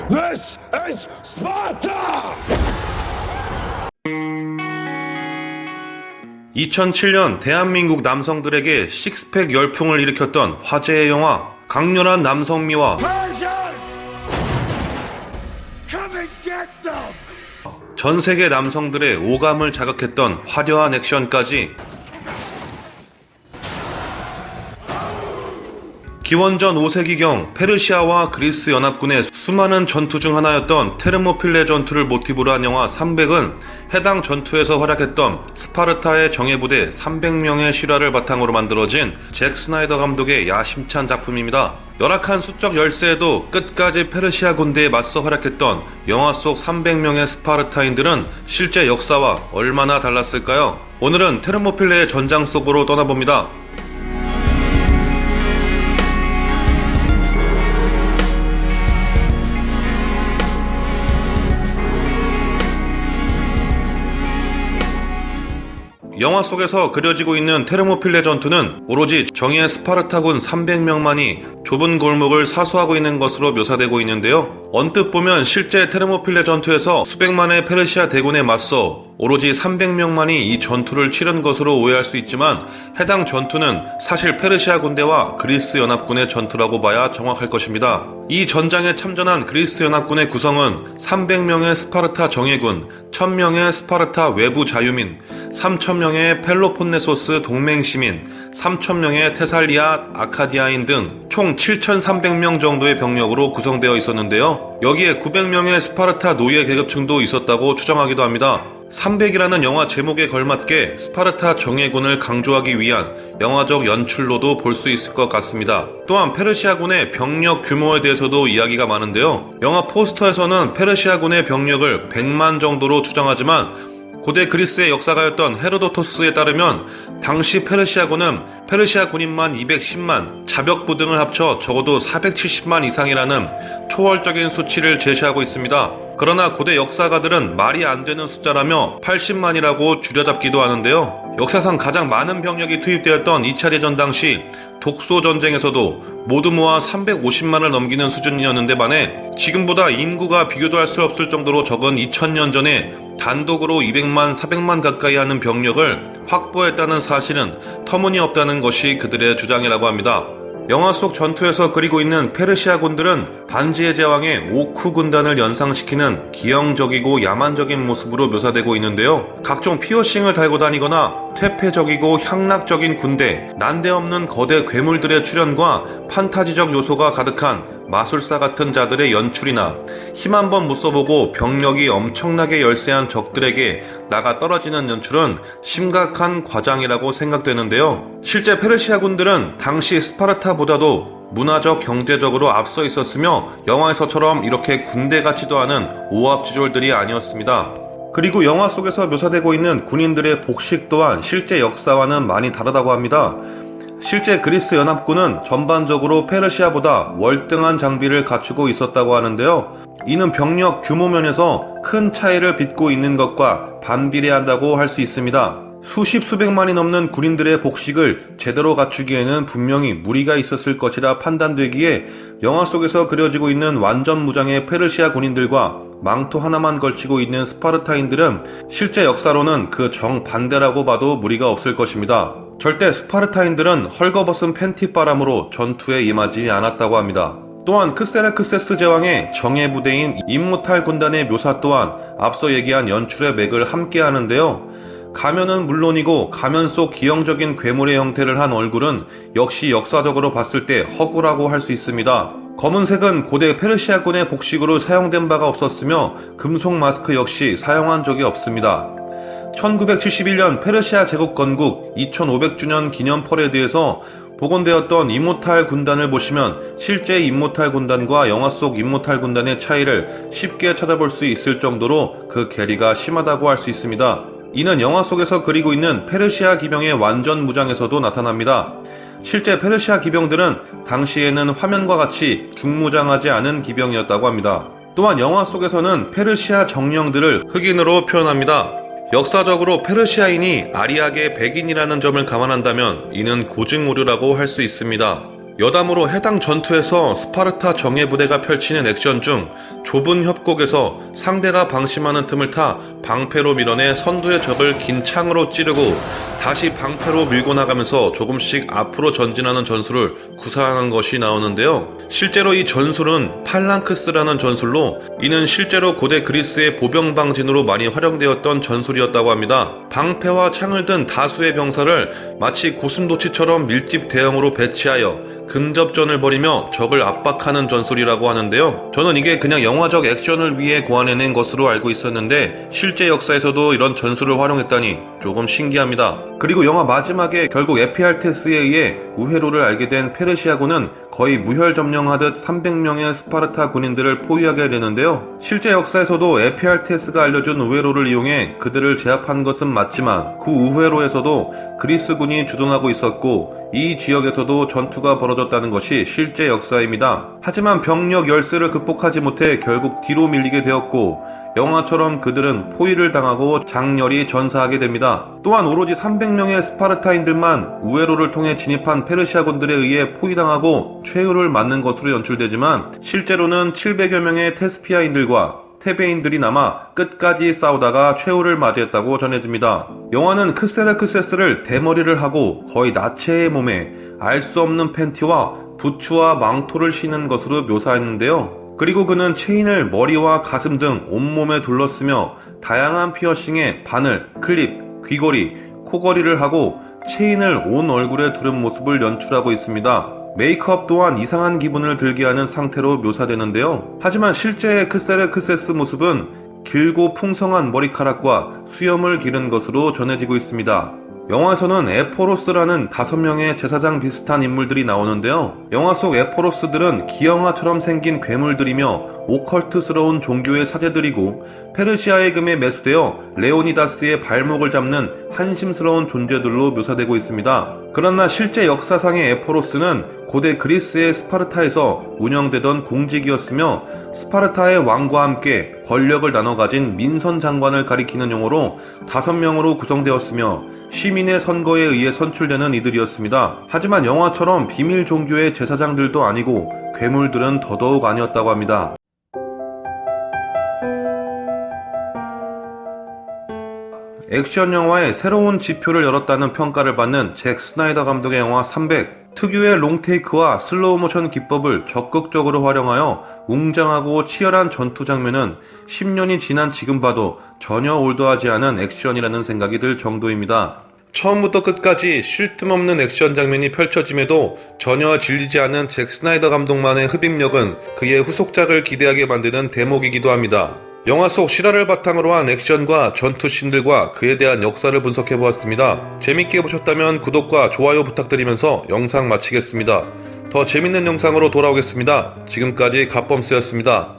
This is Sparta! 2007년 대한민국 남성들에게 식스팩 열풍을 일으켰던 화제의 영화 강렬한 남성미와 Persian! Come and get them! 전 세계 남성들의 오감을 자극했던 화려한 액션까지 기원전 5세기경 페르시아와 그리스 연합군의 수많은 전투 중 하나였던 테르모필레 전투를 모티브로 한 영화 300은 해당 전투에서 활약했던 스파르타의 정예부대 300명의 실화를 바탕으로 만들어진 잭 스나이더 감독의 야심찬 작품입니다. 열악한 수적 열세에도 끝까지 페르시아 군대에 맞서 활약했던 영화 속 300명의 스파르타인들은 실제 역사와 얼마나 달랐을까요? 오늘은 테르모필레의 전장 속으로 떠나봅니다. 영화 속에서 그려지고 있는 테르모필레 전투는 오로지 정예 스파르타군 300명만이 좁은 골목을 사수하고 있는 것으로 묘사되고 있는데요. 언뜻 보면 실제 테르모필레 전투에서 수백만의 페르시아 대군에 맞서 오로지 300명만이 이 전투를 치른 것으로 오해할 수 있지만 해당 전투는 사실 페르시아 군대와 그리스 연합군의 전투라고 봐야 정확할 것입니다. 이 전장에 참전한 그리스 연합군의 구성은 300명의 스파르타 정예군, 1000명의 스파르타 외부 자유민, 3000명의 펠로폰네소스 동맹시민, 3000명의 테살리아 아카디아인 등 총 7300명 정도의 병력으로 구성되어 있었는데요. 여기에 900명의 스파르타 노예 계급층도 있었다고 추정하기도 합니다. 300이라는 영화 제목에 걸맞게 스파르타 정예군을 강조하기 위한 영화적 연출로도 볼 수 있을 것 같습니다. 또한 페르시아군의 병력 규모에 대해서도 이야기가 많은데요. 영화 포스터에서는 페르시아군의 병력을 100만 정도로 추정하지만 고대 그리스의 역사가였던 헤로도토스에 따르면 당시 페르시아군은 페르시아 군인만 210만, 자벽부 등을 합쳐 적어도 470만 이상이라는 초월적인 수치를 제시하고 있습니다. 그러나 고대 역사가들은 말이 안 되는 숫자라며 80만이라고 줄여잡기도 하는데요. 역사상 가장 많은 병력이 투입되었던 2차 대전 당시 독소 전쟁에서도 모두 모아 350만을 넘기는 수준이었는데 반해 지금보다 인구가 비교도 할 수 없을 정도로 적은 2000년 전에 단독으로 200만, 400만 가까이 하는 병력을 확보했다는 사실은 터무니없다는 것이 그들의 주장이라고 합니다. 영화 속 전투에서 그리고 있는 페르시아 군들은 반지의 제왕의 오쿠 군단을 연상시키는 기형적이고 야만적인 모습으로 묘사되고 있는데요. 각종 피어싱을 달고 다니거나 퇴폐적이고 향락적인 군대, 난데없는 거대 괴물들의 출현과 판타지적 요소가 가득한 마술사 같은 자들의 연출이나 힘 한번 못 써보고 병력이 엄청나게 열세한 적들에게 나가 떨어지는 연출은 심각한 과장이라고 생각되는데요. 실제 페르시아 군들은 당시 스파르타보다도 문화적, 경제적으로 앞서 있었으며 영화에서처럼 이렇게 군대 같지도 않은 오합지졸들이 아니었습니다. 그리고 영화 속에서 묘사되고 있는 군인들의 복식 또한 실제 역사와는 많이 다르다고 합니다. 실제 그리스 연합군은 전반적으로 페르시아보다 월등한 장비를 갖추고 있었다고 하는데요. 이는 병력 규모 면에서 큰 차이를 빚고 있는 것과 반비례한다고 할 수 있습니다. 수십 수백만이 넘는 군인들의 복식을 제대로 갖추기에는 분명히 무리가 있었을 것이라 판단되기에 영화 속에서 그려지고 있는 완전 무장의 페르시아 군인들과 망토 하나만 걸치고 있는 스파르타인들은 실제 역사로는 그 정반대라고 봐도 무리가 없을 것입니다. 절대 스파르타인들은 헐거벗은 팬티바람으로 전투에 임하지 않았다고 합니다. 또한 크세르크세스 제왕의 정예부대인 임무탈 군단의 묘사 또한 앞서 얘기한 연출의 맥을 함께 하는데요. 가면은 물론이고 가면 속 기형적인 괴물의 형태를 한 얼굴은 역시 역사적으로 봤을 때 허구라고 할 수 있습니다. 검은색은 고대 페르시아군의 복식으로 사용된 바가 없었으며 금속 마스크 역시 사용한 적이 없습니다. 1971년 페르시아 제국 건국 2500주년 기념 퍼레이드에서 복원되었던 임모탈 군단을 보시면 실제 임모탈 군단과 영화 속 임모탈 군단의 차이를 쉽게 찾아볼 수 있을 정도로 그 괴리가 심하다고 할 수 있습니다. 이는 영화 속에서 그리고 있는 페르시아 기병의 완전 무장에서도 나타납니다. 실제 페르시아 기병들은 당시에는 화면과 같이 중무장하지 않은 기병이었다고 합니다. 또한 영화 속에서는 페르시아 정령들을 흑인으로 표현합니다. 역사적으로 페르시아인이 아리아계 백인이라는 점을 감안한다면 이는 고증 오류라고 할 수 있습니다. 여담으로 해당 전투에서 스파르타 정예부대가 펼치는 액션 중 좁은 협곡에서 상대가 방심하는 틈을 타 방패로 밀어내 선두의 적을 긴 창으로 찌르고 다시 방패로 밀고 나가면서 조금씩 앞으로 전진하는 전술을 구사하는 것이 나오는데요. 실제로 이 전술은 팔랑크스라는 전술로 이는 실제로 고대 그리스의 보병방진으로 많이 활용되었던 전술이었다고 합니다. 방패와 창을 든 다수의 병사를 마치 고슴도치처럼 밀집 대형으로 배치하여 근접전을 벌이며 적을 압박하는 전술이라고 하는데요. 저는 이게 그냥 영화적 액션을 위해 고안해낸 것으로 알고 있었는데 실제 역사에서도 이런 전술을 활용했다니 조금 신기합니다. 그리고 영화 마지막에 결국 에피알테스에 의해 우회로를 알게 된 페르시아군은 거의 무혈점령하듯 300명의 스파르타 군인들을 포위하게 되는데요. 실제 역사에서도 에피알테스가 알려준 우회로를 이용해 그들을 제압한 것은 맞지만 그 우회로에서도 그리스군이 주둔하고 있었고 이 지역에서도 전투가 벌어졌다는 것이 실제 역사입니다. 하지만 병력 열세를 극복하지 못해 결국 뒤로 밀리게 되었고 영화처럼 그들은 포위를 당하고 장렬히 전사하게 됩니다. 또한 오로지 300명의 스파르타인들만 우회로를 통해 진입한 페르시아군들에 의해 포위당하고 최후를 맞는 것으로 연출되지만 실제로는 700여 명의 테스피아인들과 테베인들이 남아 끝까지 싸우다가 최후를 맞이했다고 전해집니다. 영화는 크세르크세스를 대머리를 하고 거의 나체의 몸에 알 수 없는 팬티와 부츠와 망토를 신은 것으로 묘사했는데요. 그리고 그는 체인을 머리와 가슴 등 온몸에 둘렀으며 다양한 피어싱에 바늘, 클립, 귀걸이, 코걸이를 하고 체인을 온 얼굴에 두른 모습을 연출하고 있습니다. 메이크업 또한 이상한 기분을 들게 하는 상태로 묘사되는데요. 하지만 실제의 크세르크세스 모습은 길고 풍성한 머리카락과 수염을 기른 것으로 전해지고 있습니다. 영화에서는 에포로스라는 5명의 제사장 비슷한 인물들이 나오는데요. 영화 속 에포로스들은 기영아처럼 생긴 괴물들이며 오컬트스러운 종교의 사제들이고 페르시아의 금에 매수되어 레오니다스의 발목을 잡는 한심스러운 존재들로 묘사되고 있습니다. 그러나 실제 역사상의 에포로스는 고대 그리스의 스파르타에서 운영되던 공직이었으며 스파르타의 왕과 함께 권력을 나눠 가진 민선 장관을 가리키는 용어로 5명으로 구성되었으며 시민의 선거에 의해 선출되는 이들이었습니다. 하지만 영화처럼 비밀 종교의 제사장들도 아니고 괴물들은 더더욱 아니었다고 합니다. 액션 영화의 새로운 지표를 열었다는 평가를 받는 잭 스나이더 감독의 영화 300. 특유의 롱테이크와 슬로우 모션 기법을 적극적으로 활용하여 웅장하고 치열한 전투 장면은 10년이 지난 지금 봐도 전혀 올드하지 않은 액션이라는 생각이 들 정도입니다. 처음부터 끝까지 쉴 틈 없는 액션 장면이 펼쳐짐에도 전혀 질리지 않은 잭 스나이더 감독만의 흡입력은 그의 후속작을 기대하게 만드는 대목이기도 합니다. 영화 속 실화를 바탕으로 한 액션과 전투씬들과 그에 대한 역사를 분석해보았습니다. 재밌게 보셨다면 구독과 좋아요 부탁드리면서 영상 마치겠습니다. 더 재밌는 영상으로 돌아오겠습니다. 지금까지 갓범스였습니다.